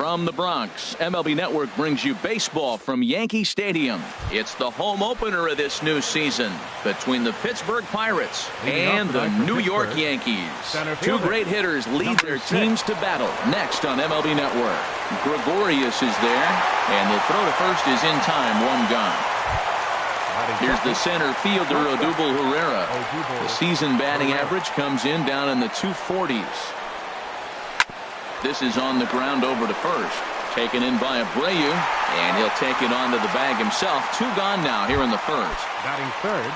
From the Bronx, MLB Network brings you baseball from Yankee Stadium. It's the home opener of this new season between the Pittsburgh Pirates and the New York Yankees. Two great hitters lead their teams to battle next on MLB Network. Gregorius is there, and the throw to first is in time, one gone. Here's the center fielder, Odubel Herrera. The season batting average comes in down in the 240s. This is on the ground over to first. Taken in by Abreu, and he'll take it onto the bag himself. Two gone now here in the first. Batting third.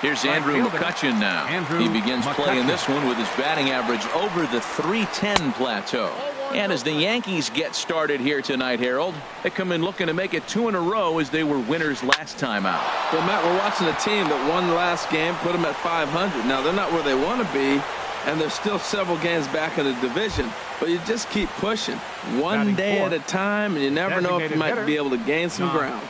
Here's Andrew McCutchen now. He begins playing this one with his batting average over the 310 plateau. And as the Yankees get started here tonight, Harold, they come in looking to make it 2 in a row as they were winners last time out. Well, Matt, we're watching a team that won last game, put them at 500. Now, they're not where they want to be, and they're still several games back in the division. But you just keep pushing one day at a time, and you never know if you might be able to gain some ground.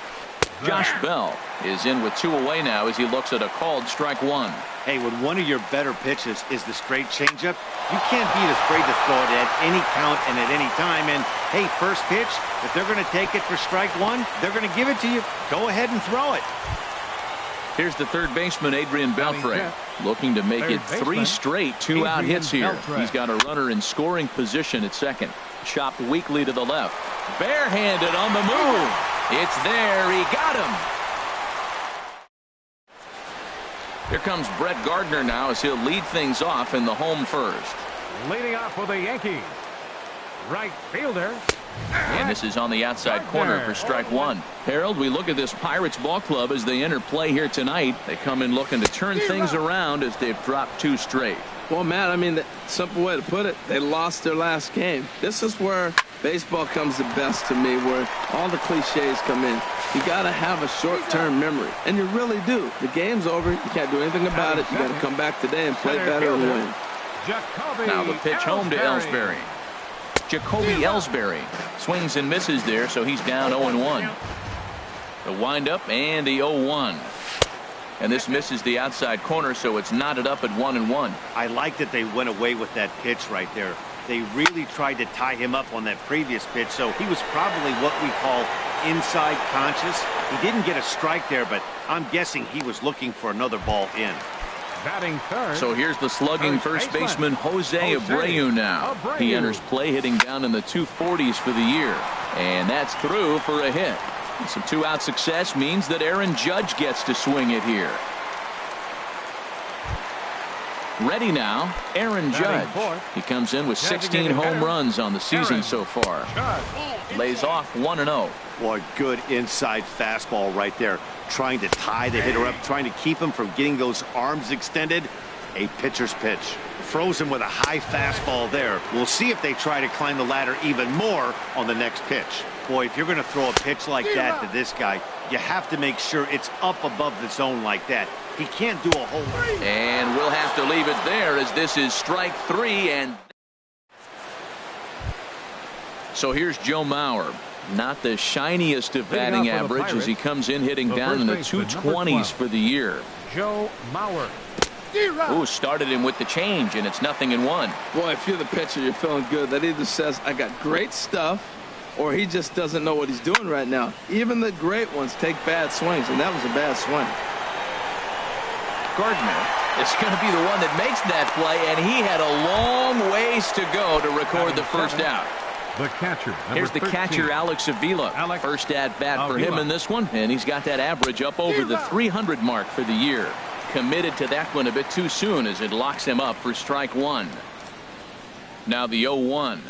Josh Bell is in with 2 away now as he looks at a called strike one. Hey, when one of your better pitches is the straight changeup, you can't be afraid to throw it at any count and at any time. And, hey, first pitch, if they're going to take it for strike one, they're going to give it to you. Go ahead and throw it. Here's the third baseman, Adrian Beltre, looking to make it 3 straight 2-out hits here. He's got a runner in scoring position at second. Chopped weakly to the left. Barehanded on the move. It's there. He got him. Here comes Brett Gardner now as he'll lead things off in the home first. Leading off for the Yankees, right fielder. And this is on the outside corner for strike one. Harold, we look at this Pirates ball club as they enter play here tonight. They come in looking to turn things around as they've dropped 2 straight. Well, Matt, I mean, the simple way to put it, they lost their last game. This is where baseball comes the best to me, where all the cliches come in. You got to have a short-term memory, and you really do. The game's over. You can't do anything about it. You got to come back today and play better and win. Now the pitch home to Ellsbury. Jacoby Ellsbury swings and misses there, so he's down 0-1. The windup and the 0-1. And this misses the outside corner, so it's knotted up at 1-1. I like that they went away with that pitch right there. They really tried to tie him up on that previous pitch, so he was probably what we call inside conscious. He didn't get a strike there, but I'm guessing he was looking for another ball in. Batting third. So here's the slugging first baseman Jose Abreu now. He enters play hitting down in the 240s for the year. And that's through for a hit. Some 2-out success means that Aaron Judge gets to swing it here. Ready now, Aaron Judge. He comes in with 16 home runs on the season so far. Lays off 1-0. Boy, good inside fastball right there. Trying to tie the hitter up, trying to keep him from getting those arms extended. A pitcher's pitch. Froze him with a high fastball there. We'll see if they try to climb the ladder even more on the next pitch. Boy, if you're going to throw a pitch like that to this guy, you have to make sure it's up above the zone like that. He can't do a whole lot. And we'll have to leave it there as this is strike 3. And so here's Joe Mauer. Not the shiniest of batting average as he comes in hitting down in the 220s for the year. Joe Mauer. Ooh, started him with the change, and it's 0-1. Boy, if you're the pitcher, you're feeling good. That either says, I got great stuff, or he just doesn't know what he's doing right now. Even the great ones take bad swings, and that was a bad swing. Gardner is going to be the one that makes that play, and he had a long ways to go to record the first out. The catcher. Here's the catcher, Alex Avila. First at bat for him in this one, and he's got that average up over the 300 mark for the year. Committed to that one a bit too soon as it locks him up for strike 1. Now the 0-1.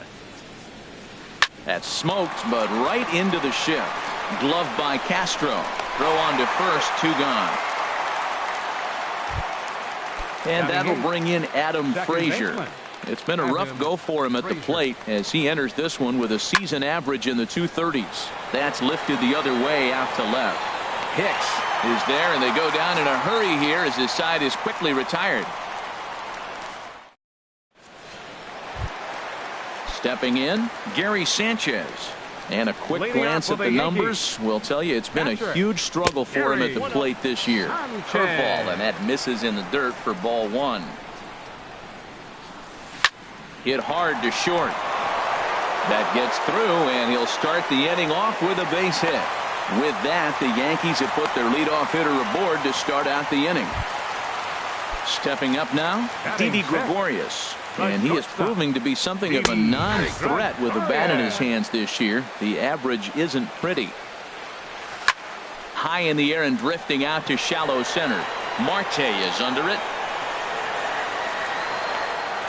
That's smoked, but right into the shift. Gloved by Castro. Throw on to first, 2 gone. And that'll bring in Adam Frazier. It's been a rough go for him at the plate as he enters this one with a season average in the 230s. That's lifted the other way out to left. Hicks is there, and they go down in a hurry here as his side is quickly retired. Stepping in, Gary Sanchez. And a quick glance at the numbers will tell you it's been a huge struggle for him at the plate this year. Curveball, and that misses in the dirt for ball 1. Hit hard to short. That gets through, and he'll start the inning off with a base hit. With that, the Yankees have put their leadoff hitter aboard to start out the inning. Stepping up now, Didi Gregorius. And he is proving to be something of a non-threat with a bat in his hands this year. The average isn't pretty. High in the air and drifting out to shallow center. Marte is under it.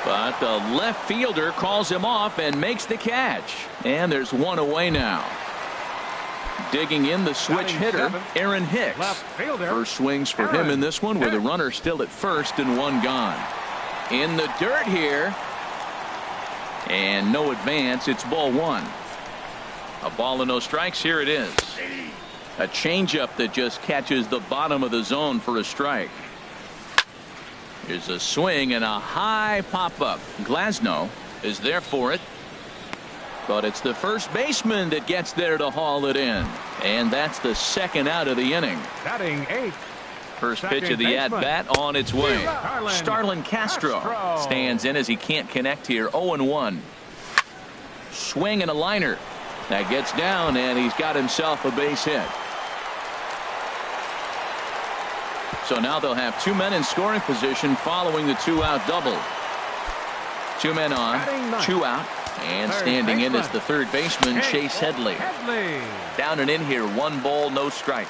But the left fielder calls him off and makes the catch. And there's one away now. Digging in the switch hitter, Aaron Hicks. First swings for him in this one with a runner still at first and one gone. In the dirt here. And no advance. It's ball one. A ball and no strikes. Here it is. A changeup that just catches the bottom of the zone for a strike. Here's a swing and a high pop-up. Glasnow is there for it. But it's the first baseman that gets there to haul it in. And that's the second out of the inning. Batting eighth. First pitch of the at-bat on its way. Starlin Castro stands in as he can't connect here. 0-1. Swing and a liner. That gets down, and he's got himself a base hit. So now they'll have two men in scoring position following the two-out double. Two men on, two out, and standing in is the third baseman, Chase Headley. Down and in here, 1 ball, no strikes.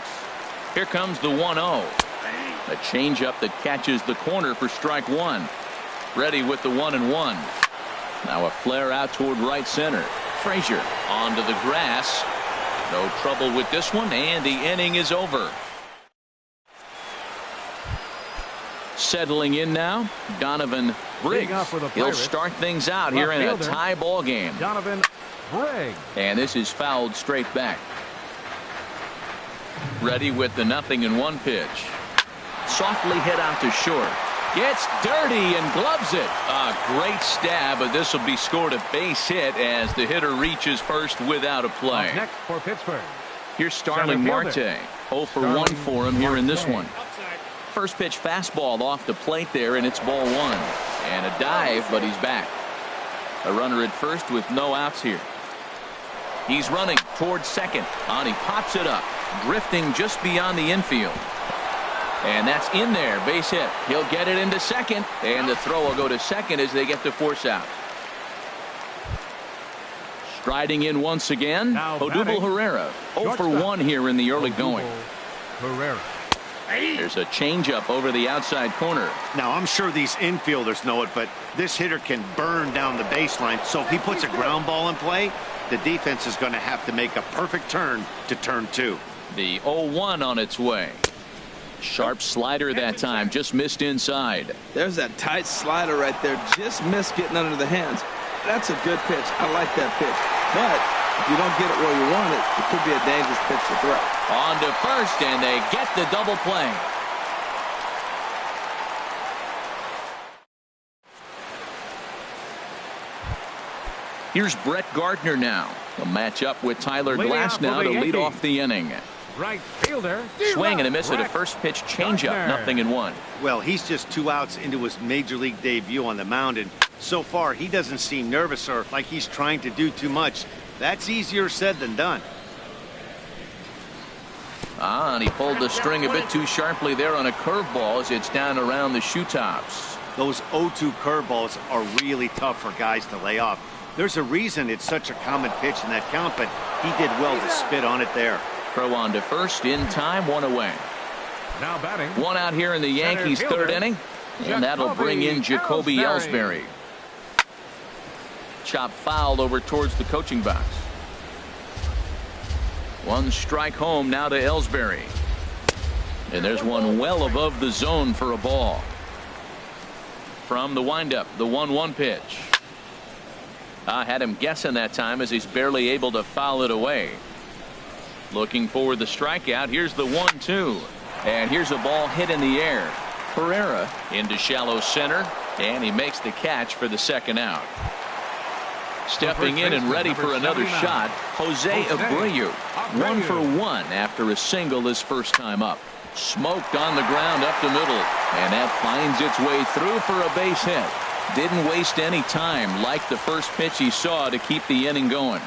Here comes the 1-0. A changeup that catches the corner for strike one. Ready with the 1-1. Now a flare out toward right center. Frazier onto the grass. No trouble with this one, and the inning is over. Settling in now, Donovan Briggs. He'll start things out here in a tie ball game. Donovan Briggs. And this is fouled straight back. Ready with the 0-1 pitch. Softly hit out to short. Gets dirty and gloves it. A great stab, but this will be scored a base hit as the hitter reaches first without a play. Up next for Pittsburgh. Here's Starling Marte. 0 for 1 for him here in this one. First pitch fastball off the plate there, and it's ball one. And a dive, but he's back. A runner at first with no outs here. He's running towards second. And he pops it up, drifting just beyond the infield. And that's in there, base hit. He'll get it into second, and the throw will go to second as they get the force out. Striding in once again, Odubel Herrera. 0 for 1 here in the early going. Herrera. There's a changeup over the outside corner. Now, I'm sure these infielders know it, but this hitter can burn down the baseline. So if he puts a ground ball in play, the defense is going to have to make a perfect turn to turn two. The 0-1 on its way. Sharp slider that time, just missed inside. There's that tight slider right there. Just missed getting under the hands. That's a good pitch. I like that pitch. But if you don't get it where you want it, it could be a dangerous pitch to throw. On to first, and they get the double play. Here's Brett Gardner now. A matchup with Tyler Glasnow to lead off the inning. Right fielder. Swing and a miss at a first pitch changeup. 0-1. Well, he's just 2 outs into his major league debut on the mound, and so far he doesn't seem nervous or like he's trying to do too much. That's easier said than done. And he pulled the string a bit too sharply there on a curveball as it's down around the shoe tops. Those 0-2 curveballs are really tough for guys to lay off. There's a reason it's such a common pitch in that count, but he did well to spit on it there. Throw on to first in time, 1 away. Now batting. 1 out here in the Yankees' third inning. And that'll bring in Jacoby Ellsbury. Chop fouled over towards the coaching box. 1 strike home now to Ellsbury. And there's one well above the zone for a ball. From the windup, the 1-1 pitch. I had him guessing that time as he's barely able to foul it away. Looking for the strikeout. Here's the 1-2. And here's a ball hit in the air. Herrera into shallow center, and he makes the catch for the second out. Stepping in and ready for another shot, Jose Abreu. 1 for 1 after a single his first time up. Smoked on the ground up the middle, and that finds its way through for a base hit. Didn't waste any time, like the first pitch he saw, to keep the inning going.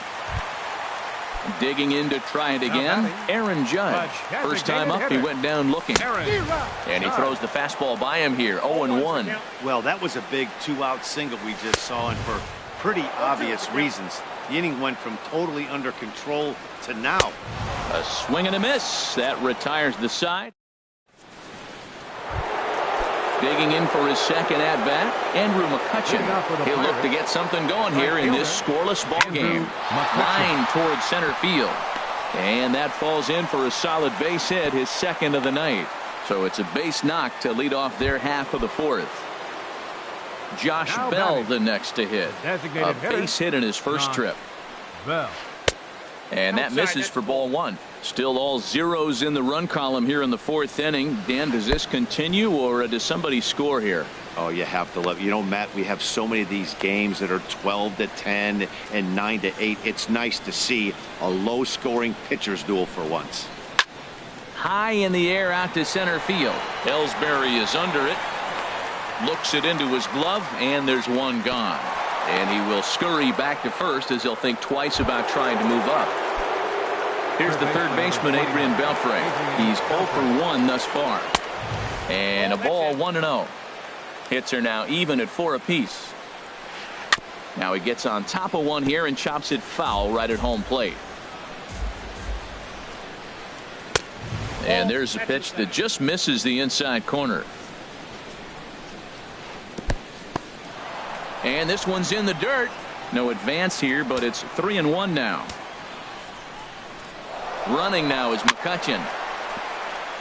Digging in to try it again, Aaron Judge. First time up, he went down looking. And he throws the fastball by him here, 0-1. Well, that was a big two-out single we just saw, and for pretty obvious reasons. The inning went from totally under control to now. A swing and a miss. That retires the side. Digging in for his second at-bat, Andrew McCutcheon. He'll look to get something going here in this scoreless ball game. Line towards center field. And that falls in for a solid base hit, his second of the night. So it's a base knock to lead off their half of the fourth. Josh Bell the next to hit. A base hit in his first trip. And that misses for ball one. Still all zeros in the run column here in the fourth inning. Dan, does this continue, or does somebody score here? Oh, you have to love, you know, Matt, we have so many of these games that are 12-10 and 9-8. It's nice to see a low-scoring pitcher's duel for once. High in the air out to center field. Ellsbury is under it. Looks it into his glove, and there's one gone. And he will scurry back to first as he'll think twice about trying to move up. Here's the third baseman, Adrian Beltre. He's 0 for 1 thus far. And a ball, 1-0. Hits are now even at 4 apiece. Now he gets on top of one here and chops it foul right at home plate. And there's a pitch that just misses the inside corner. And this one's in the dirt. No advance here, but it's 3-1 now. Running now is McCutcheon.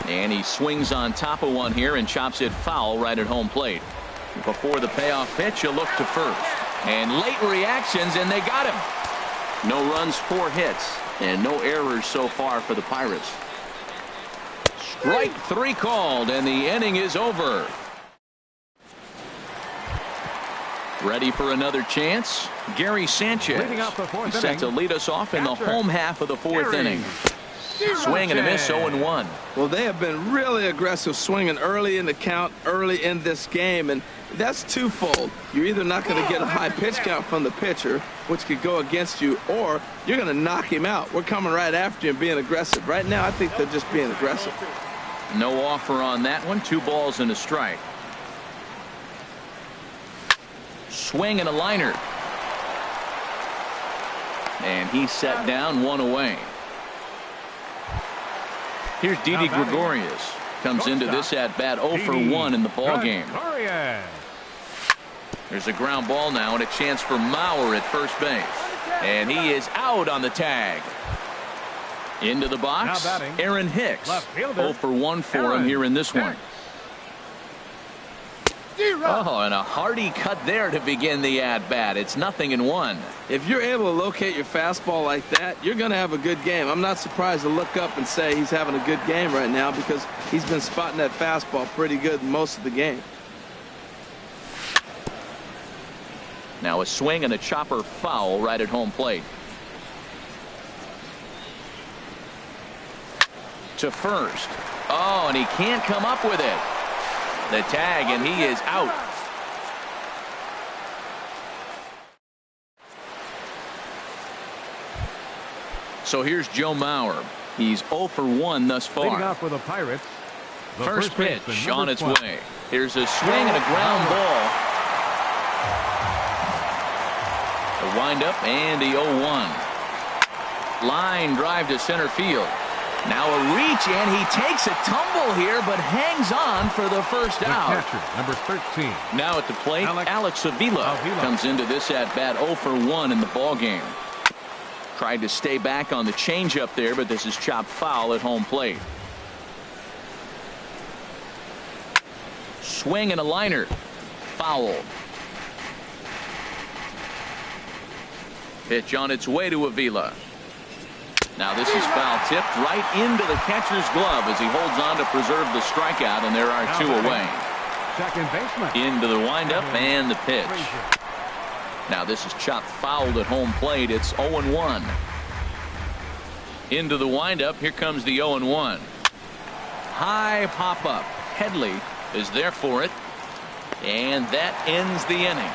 And he swings on top of one here and chops it foul right at home plate. Before the payoff pitch, he'll look to first. And late reactions, and they got him. No runs, 4 hits, and no errors so far for the Pirates. Strike 3 called, and the inning is over. Ready for another chance? Gary Sanchez. He's set to lead us off in the home half of the fourth inning. Swing and a miss, 0-1. Well, they have been really aggressive swinging early in the count, early in this game, and that's twofold. You're either not going to get a high pitch count from the pitcher, which could go against you, or you're going to knock him out. We're coming right after you and being aggressive. Right now, I think they're just being aggressive. No offer on that one. 2 balls and a strike. Swing and a liner. And he's set down, 1 away. Here's Didi Gregorius. Comes into this at bat 0 for 1 in the ball game. There's a ground ball now and a chance for Mauer at first base. And he is out on the tag. Into the box, Aaron Hicks. 0 for 1 for him here in this one. Oh, and a hearty cut there to begin the at-bat. It's 0-1. If you're able to locate your fastball like that, you're going to have a good game. I'm not surprised to look up and say he's having a good game right now because he's been spotting that fastball pretty good most of the game. Now a swing and a chopper foul right at home plate. To first. Oh, and he can't come up with it. The tag, and he is out. So here's Joe Mauer. He's 0 for 1 thus far. Leading off for the Pirates. The first pitch on its 12. way. Here's a swing and a ground ball. The windup and the 0-1. Line drive to center field. Now a reach, and he takes a tumble here, but hangs on for the first out. Catcher, number 13. Now at the plate, Alex Avila comes into this at-bat 0 for 1 in the ballgame. Tried to stay back on the changeup there, but this is chopped foul at home plate. Swing and a liner. Foul. Pitch on its way to Avila. Now this is foul tipped right into the catcher's glove as he holds on to preserve the strikeout, and there are 2 away. Second baseman. Into the windup and the pitch. Now this is chopped fouled at home plate. It's 0-1. Into the windup. Here comes the 0-1. High pop up. Headley is there for it. And that ends the inning.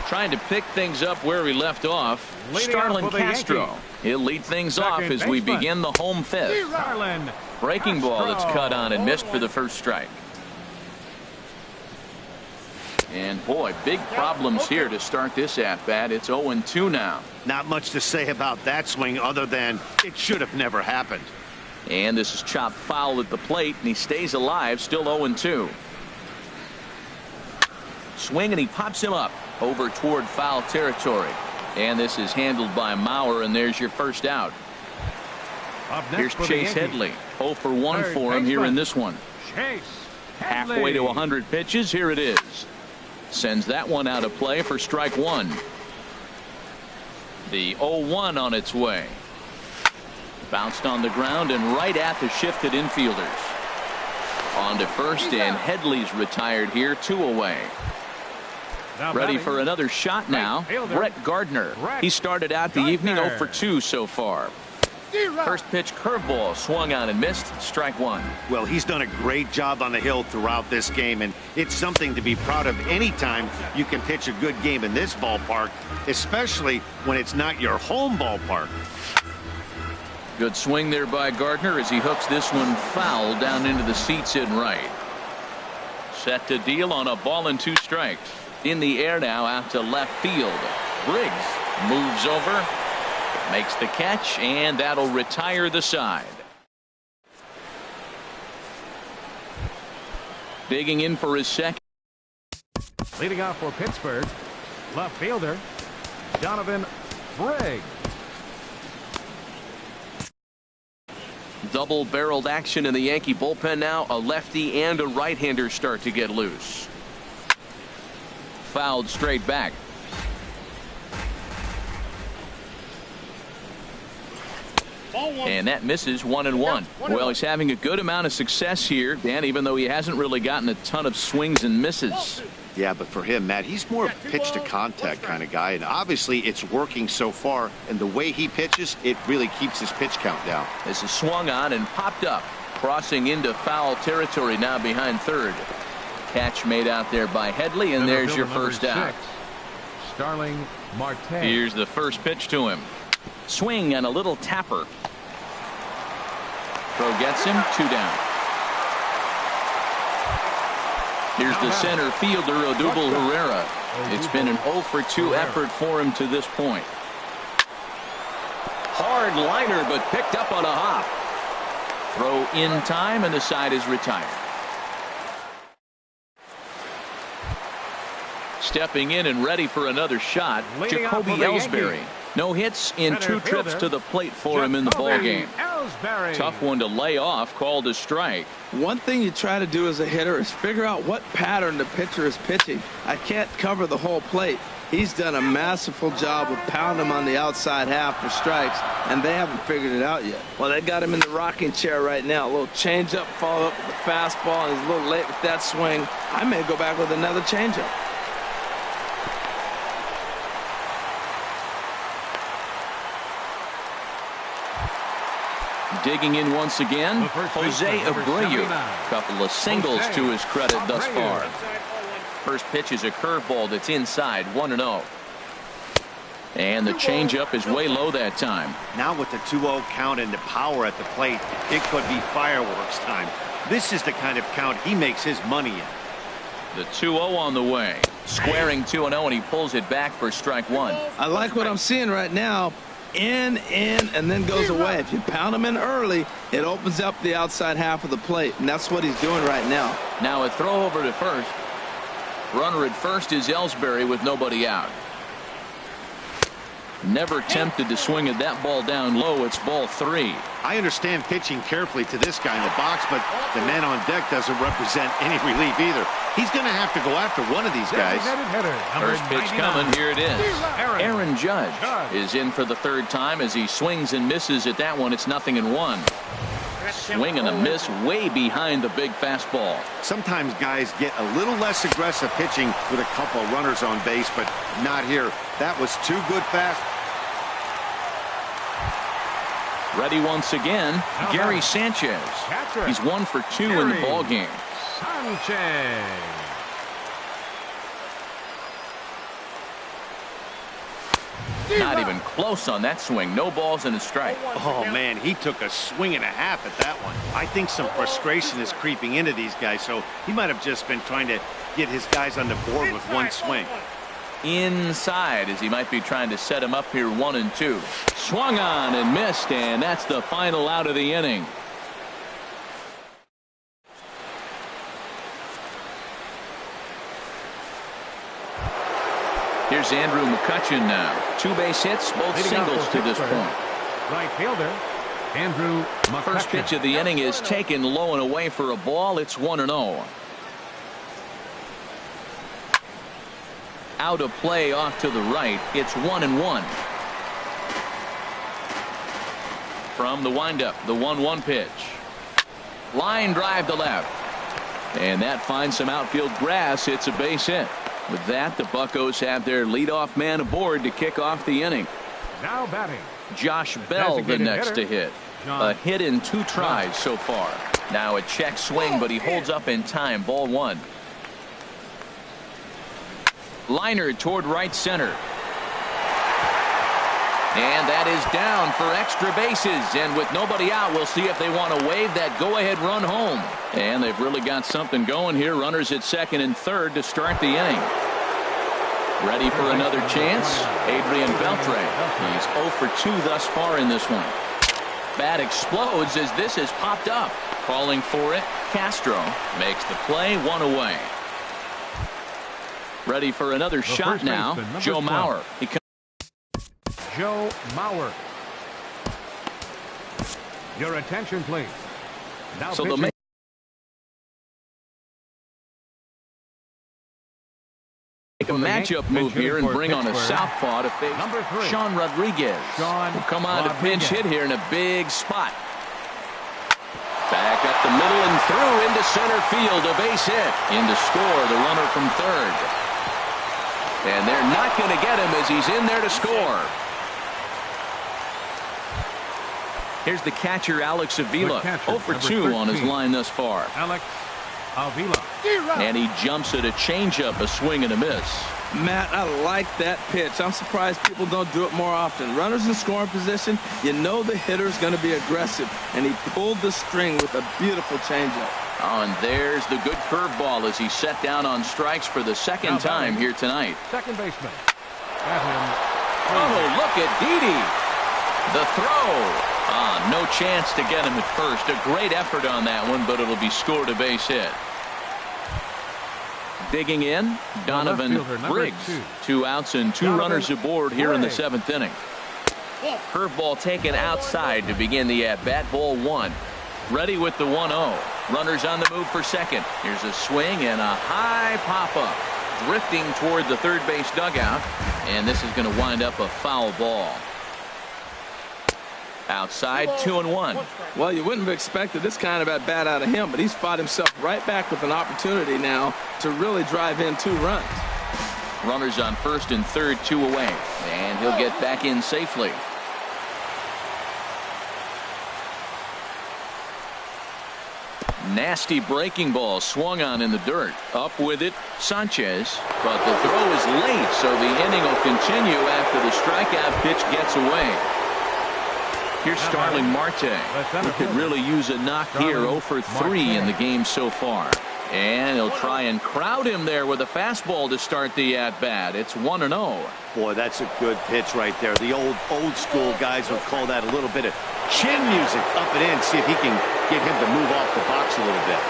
Trying to pick things up where we left off. Starlin Castro. He'll lead things off as we begin the home fifth. Breaking ball that's cut on and missed for the first strike. And boy, big problems here to start this at-bat. It's 0-2 now. Not much to say about that swing other than it should have never happened. And this is chopped foul at the plate, and he stays alive, still 0-2. Swing, and he pops him up over toward foul territory. And this is handled by Mauer, and there's your first out. Here's Chase Headley. 0 for 1 for him here in this one. Halfway to 100 pitches. Here it is. Sends that one out of play for strike one. The 0-1 on its way. Bounced on the ground and right at the shifted infielders. On to first, and Headley's retired here, 2 away. Ready for another shot now. Brett Gardner. He started out the evening 0 for 2 so far. First pitch curveball swung on and missed. Strike one. Well, he's done a great job on the hill throughout this game, and it's something to be proud of anytime you can pitch a good game in this ballpark, especially when it's not your home ballpark. Good swing there by Gardner as he hooks this one foul down into the seats in right. Set to deal on a ball and 2 strikes. In the air now out to left field. Briggs moves over, makes the catch, and that'll retire the side. Digging in for his second. Leading off for Pittsburgh, left fielder Donovan Briggs. Double-barreled action in the Yankee bullpen now. A lefty and a right-hander start to get loose. Fouled straight back. And that misses 1-1. Well, he's having a good amount of success here, Dan, even though he hasn't really gotten a ton of swings and misses. Yeah, but for him, Matt, he's more a pitch to contact kind of guy, and obviously it's working so far, and the way he pitches, it really keeps his pitch count down. This is swung on and popped up, crossing into foul territory now behind third. Catch made out there by Headley, and there's your first out. Starling Marte. Here's the first pitch to him. Swing and a little tapper. Throw gets him, 2 down. Here's the center fielder, Odubel Herrera. It's been an 0 for 2 effort for him to this point. Hard liner, but picked up on a hop. Throw in time, and the side is retired. Stepping in and ready for another shot, Jacoby Ellsbury. No hits in 2 trips to the plate for him in the ballgame. Tough one to lay off, called a strike. One thing you try to do as a hitter is figure out what pattern the pitcher is pitching. I can't cover the whole plate. He's done a masterful job of pounding him on the outside half for strikes, and they haven't figured it out yet. Well, they got him in the rocking chair right now. A little changeup, follow up with the fastball, and he's a little late with that swing. I may go back with another changeup. Digging in once again, Jose Abreu. Couple of singles to his credit thus far. First pitch is a curveball that's inside, 1-0. And the changeup is way low that time. Now with the 2-0 count and the power at the plate, it could be fireworks time. This is the kind of count he makes his money in. The 2-0 on the way. Squaring 2-0, and he pulls it back for strike one. I like what I'm seeing right now. In, and then goes away. If you pound him in early, it opens up the outside half of the plate, and that's what he's doing right now. Now a throw over to first. Runner at first is Ellsbury with nobody out. Never tempted to swing at that ball down low. It's ball 3. I understand pitching carefully to this guy in the box, but the man on deck doesn't represent any relief either. He's going to have to go after one of these guys. First pitch coming. Here it is. Aaron Judge is in for the 3rd time as he swings and misses at that one. It's 0-1. Swing and a miss way behind the big fastball. Sometimes guys get a little less aggressive pitching with a couple of runners on base, but not here. That was too good fast. Ready once again, Gary Sanchez. He's 1 for 2 in the ball game. Sanchez. Not even close on that swing. No balls and a strike. Oh, man, he took a swing and a half at that one. I think some frustration is creeping into these guys, so he might have just been trying to get his guys on the board with one swing. Inside, as he might be trying to set him up here 1-2. Swung on and missed, and that's the final out of the inning. Here's Andrew McCutchen now. 2 base hits, both singles to this point. Right fielder, Andrew McCutchen. First pitch of the inning is taken low and away for a ball. It's 1-0. Out of play off to the right. It's 1-1. From the windup, the 1-1 pitch. Line drive to left. And that finds some outfield grass. It's a base hit. With that, the Buccos have their leadoff man aboard to kick off the inning. Now batting, Josh Bell, the next to hit. A hit in 2 tries so far. Now a check swing, but he holds up in time. Ball 1. Liner toward right center. And that is down for extra bases. And with nobody out, we'll see if they want to wave that go-ahead run home. And they've really got something going here. Runners at second and third to start the inning. Ready for another chance? Adrian Beltre. He's 0 for 2 thus far in this one. Bat explodes as this has popped up. Calling for it, Castro makes the play, 1 away. Ready for another shot now, Joe Mauer. Joe Mauer. Your attention, please. Now so they'll make a matchup move here and bring on a southpaw to face Sean Rodriguez. Will come on to pinch hit here in a big spot. Back up the middle and through into center field. A base hit. In to score the runner from third. And they're not going to get him as he's in there to score. Here's the catcher, Alex Avila. 0 for 2 on his line thus far. Alex Avila. And he jumps at a changeup, a swing and a miss. Matt, I like that pitch. I'm surprised people don't do it more often. Runners in scoring position, you know the hitter's going to be aggressive. And he pulled the string with a beautiful changeup. Oh, and there's the good curveball as he set down on strikes for the second time here tonight. Second baseman. Oh, look at Didi. The throw. No chance to get him at first. A great effort on that one, but it'll be scored a base hit. Digging in, Donovan Briggs. 2 outs and 2 runners aboard here in the 7th inning. Curveball taken outside to begin the at-bat. Ball 1. Ready with the 1-0. Runners on the move for second. Here's a swing and a high pop-up. Drifting toward the third base dugout. And this is going to wind up a foul ball. Outside, 2-1. Well, you wouldn't have expected this kind of at bat out of him, but he's fought himself right back with an opportunity now to really drive in 2 runs. Runners on first and third, 2 away. And he'll get back in safely. Nasty breaking ball swung on in the dirt. Up with it, Sanchez. But the throw is late, so the inning will continue after the strikeout pitch gets away. Here's Starling Marte. He could really use a knock here. 0 for 3 in the game so far. And he'll try and crowd him there with a fastball to start the at-bat. It's 1-0. Boy, that's a good pitch right there. The old school guys would call that a little bit of chin music up and in. See if he can get him to move off the box a little bit.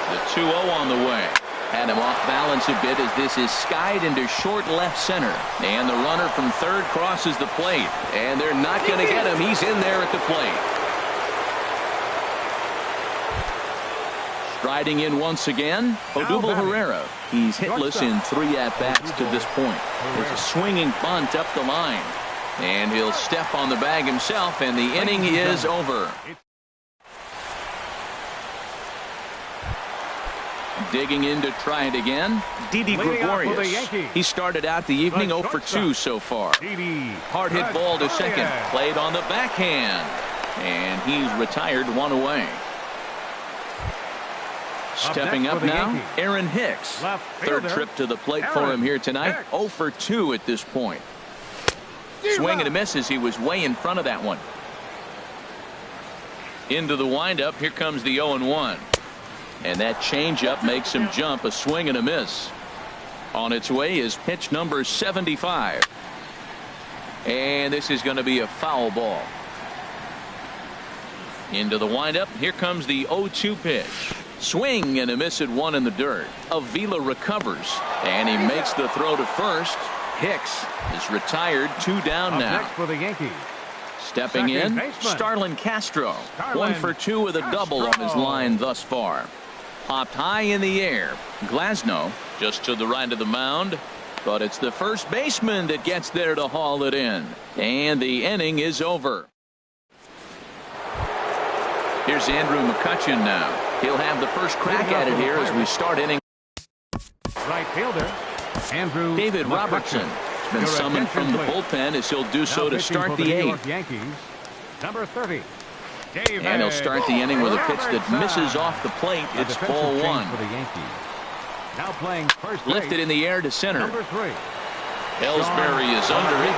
The 2-0 on the way. Had him off balance a bit as this is skied into short left center. And the runner from third crosses the plate. And they're not going to get him. He's in there at the plate. Striding in once again, Odubel Herrera. He's hitless in 3 at-bats to this point. There's a swinging bunt up the line. And he'll step on the bag himself, and the inning is over. Digging in to try it again, Didi Gregorius. He started out the evening 0 for 2 so far. Hard hit ball to second. Played on the backhand. And he's retired 1 away. Stepping up now, Aaron Hicks. Third trip to the plate for him here tonight. 0 for 2 at this point. Swing and a miss as he was way in front of that one. Into the windup. Here comes the 0-1. And that changeup makes him jump. A swing and a miss. On its way is pitch number 75. And this is going to be a foul ball. Into the windup. Here comes the 0-2 pitch. Swing and a miss at 1 in the dirt. Avila recovers. And he makes the throw to first. Hicks is retired. 2 down now. For the Yankees. Stepping in, Starlin Castro. 1 for 2 with a double on his line thus far. Popped high in the air. Glasnow just to the right of the mound. But it's the first baseman that gets there to haul it in. And the inning is over. Here's Andrew McCutchen now. He'll have the first crack at it here as we start inning. Right fielder, Andrew David Robertson has been summoned from the bullpen as he'll do so to start the 8th. Yankees, number 30. And he'll start the inning with a pitch that misses off the plate. It's ball 1. For the Yankees. Now playing first Lifted base, in the air to center. number 3. Ellsbury is under it.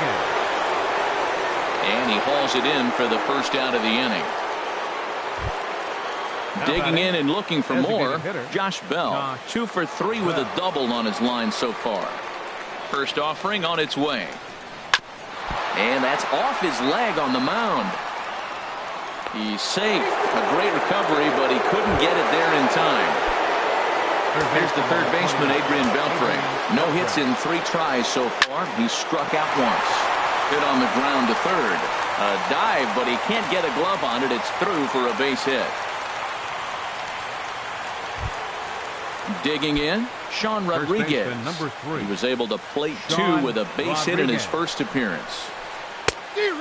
And he hauls it in for the first out of the inning. Digging in and looking for more, Josh Bell. 2 for 3 with a double on his line so far. First offering on its way. And that's off his leg on the mound. He's safe. A great recovery, but he couldn't get it there in time. Here's the third baseman, Adrian Beltre. No hits in 3 tries so far. He struck out once. Hit on the ground to third. A dive, but he can't get a glove on it. It's through for a base hit. Digging in, Sean Rodriguez. Number 3. He was able to plate 2 with a base hit in his first appearance.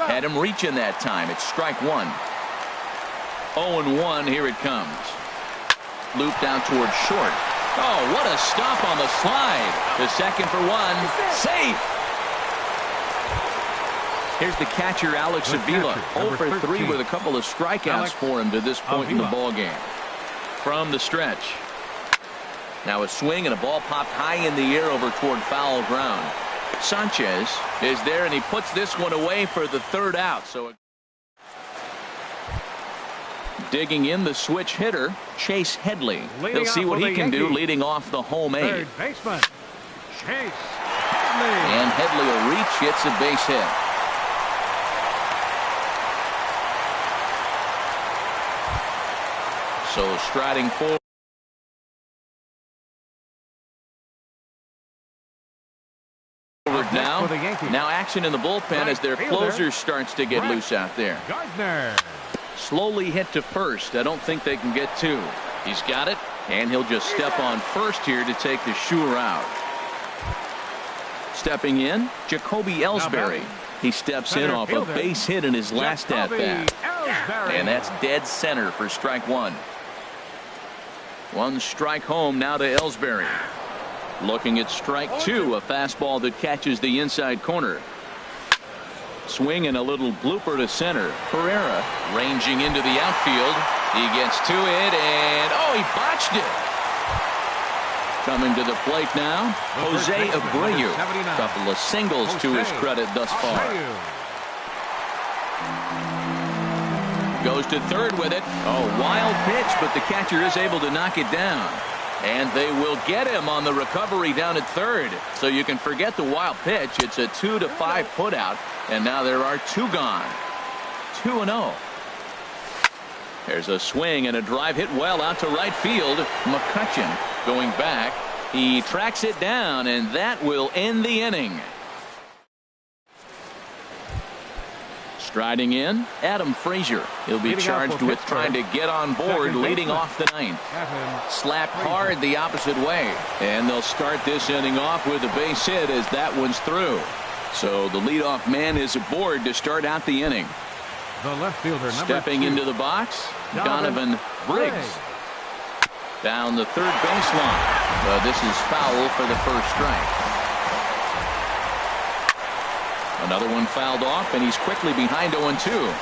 Had him reaching that time. It's strike 1. 0-1. Here it comes. Looped out towards short. Oh, what a stop on the slide. The second for 1. Safe. Here's the catcher, Alex Avila. 0 for 3 with a couple of strikeouts for him to this point in the ballgame. From the stretch. Now a swing and a ball popped high in the air over toward foul ground. Sanchez is there and he puts this one away for the 3rd out. So digging in, the switch hitter, Chase Headley. He'll see what he can do leading off the home 8. Third baseman, Chase Headley. And Headley will reach, gets a base hit. So striding forward now action in the bullpen as their closer starts to get loose out there. Gardner. Slowly hit to first. I don't think they can get 2. He's got it, and he'll just step on first here to take the Shure out. Stepping in, Jacoby Ellsbury. He steps in off a base hit in his last at-bat. And that's dead center for strike 1. 1 strike home now to Ellsbury. Looking at strike 2, a fastball that catches the inside corner. Swing and a little blooper to center. Pereira ranging into the outfield. He gets to it and he botched it. Coming to the plate now, Jose Abreu. Couple of singles to his credit thus far. Goes to third with it. Wild pitch, but the catcher is able to knock it down. And they will get him on the recovery down at third. So you can forget the wild pitch. It's a 2-5 putout. And now there are 2 gone. 2-0. There's a swing and a drive hit well out to right field. McCutchen going back. He tracks it down, and that will end the inning. Striding in, Adam Frazier. He'll be charged with trying to get on board leading off the 9th. Slapped hard the opposite way. And they'll start this inning off with a base hit as that one's through. So the leadoff man is aboard to start out the inning. The left fielder, stepping into the box, Donovan Briggs. Down the third baseline. This is foul for the first strike. Another one fouled off, and he's quickly behind 0-2.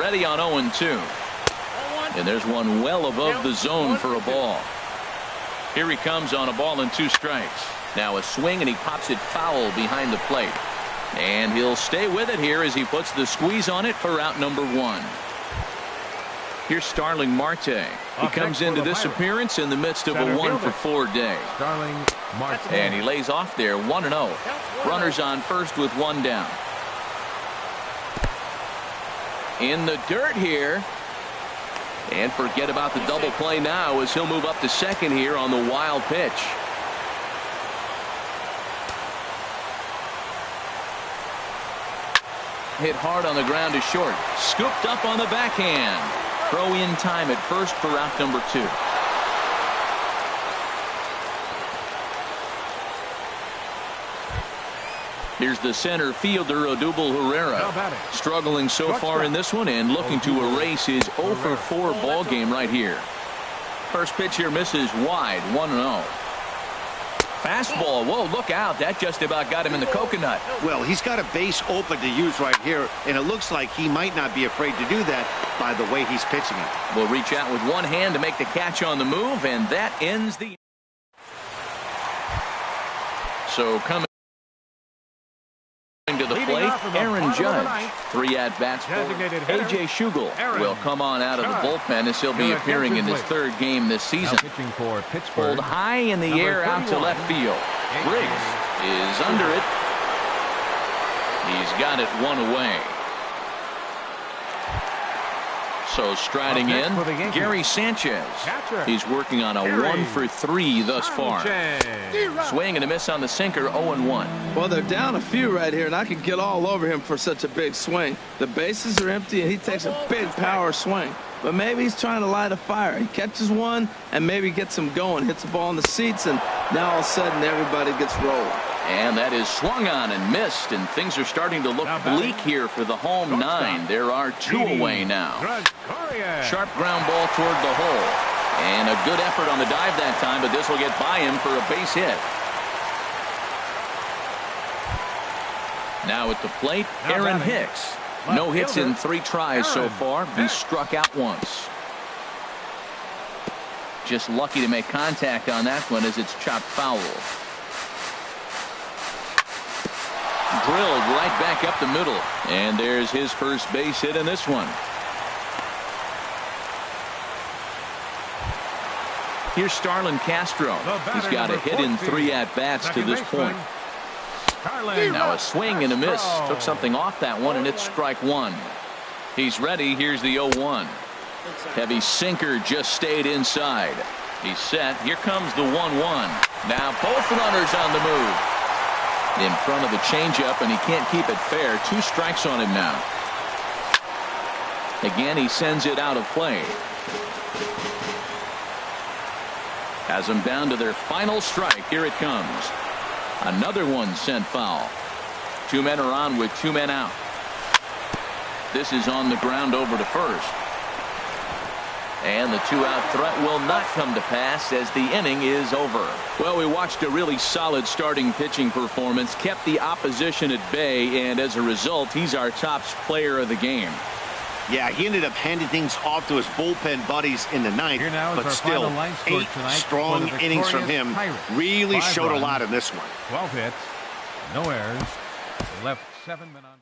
Ready on 0-2. And there's one well above the zone for a ball. Here he comes on a ball and 2 strikes. Now a swing, and he pops it foul behind the plate. And he'll stay with it here as he puts the squeeze on it for out number 1. Here's Starling Marte. He comes into this appearance in the midst of a 1-for-4 day. Starling Marte. And he lays off there 1-0. Runners on first with 1 down. In the dirt here. And forget about the double play now as he'll move up to second here on the wild pitch. Hit hard on the ground to short. Scooped up on the backhand. Throw in time at first for out number 2. Here's the center fielder, Odubel Herrera. Struggling so far in this one and looking to erase his 0-for-4 ball game right here. First pitch here misses wide, 1-0. Fastball. Whoa, look out. That just about got him in the coconut. Well, he's got a base open to use right here, and it looks like he might not be afraid to do that by the way he's pitching it. Will reach out with one hand to make the catch on the move, and that ends the... So coming to the plate, Aaron Judge. 3 at-bats for kjktojong will come on out of the bullpen as he'll be appearing in his 3rd game this season. Pulled high in the air out to left field. Briggs is under it. He's got it 1 away. So striding in, Gary Sanchez. He's working on a 1-for-3 thus far. Swing and a miss on the sinker, 0-1. Well, they're down a few right here, and I could get all over him for such a big swing. The bases are empty, and he takes a big power swing. But maybe he's trying to light a fire. He catches one and maybe gets him going, hits the ball in the seats, and now all of a sudden everybody gets rolling. And that is swung on and missed, and things are starting to look bleak here for the home 9. There are 2 away now. Sharp ground ball toward the hole. And a good effort on the dive that time, but this will get by him for a base hit. Now at the plate, Aaron Hicks. No hits in 3 tries so far. He struck out once. Just lucky to make contact on that one as it's chopped foul. Drilled right back up the middle. And there's his first base hit in this one. Here's Starlin Castro. He's got a hit in 3 at-bats to this point. Now a swing and a miss. Took something off that one, and it's strike 1. He's ready. Here's the 0-1. Heavy sinker just stayed inside. He's set. Here comes the 1-1. Now both runners on the move. In front of the changeup, and he can't keep it fair. 2 strikes on him now. Again, he sends it out of play. Has them down to their final strike. Here it comes. Another one sent foul. 2 men are on with 2 men out. This is on the ground over to first. And the 2-out threat will not come to pass as the inning is over. Well, we watched a really solid starting pitching performance, kept the opposition at bay, and as a result, he's our top player of the game. Yeah, he ended up handing things off to his bullpen buddies in the 9th, but still, 8 strong innings from him. Really showed a lot in this one. 12 hits, no errors, left 7 men on.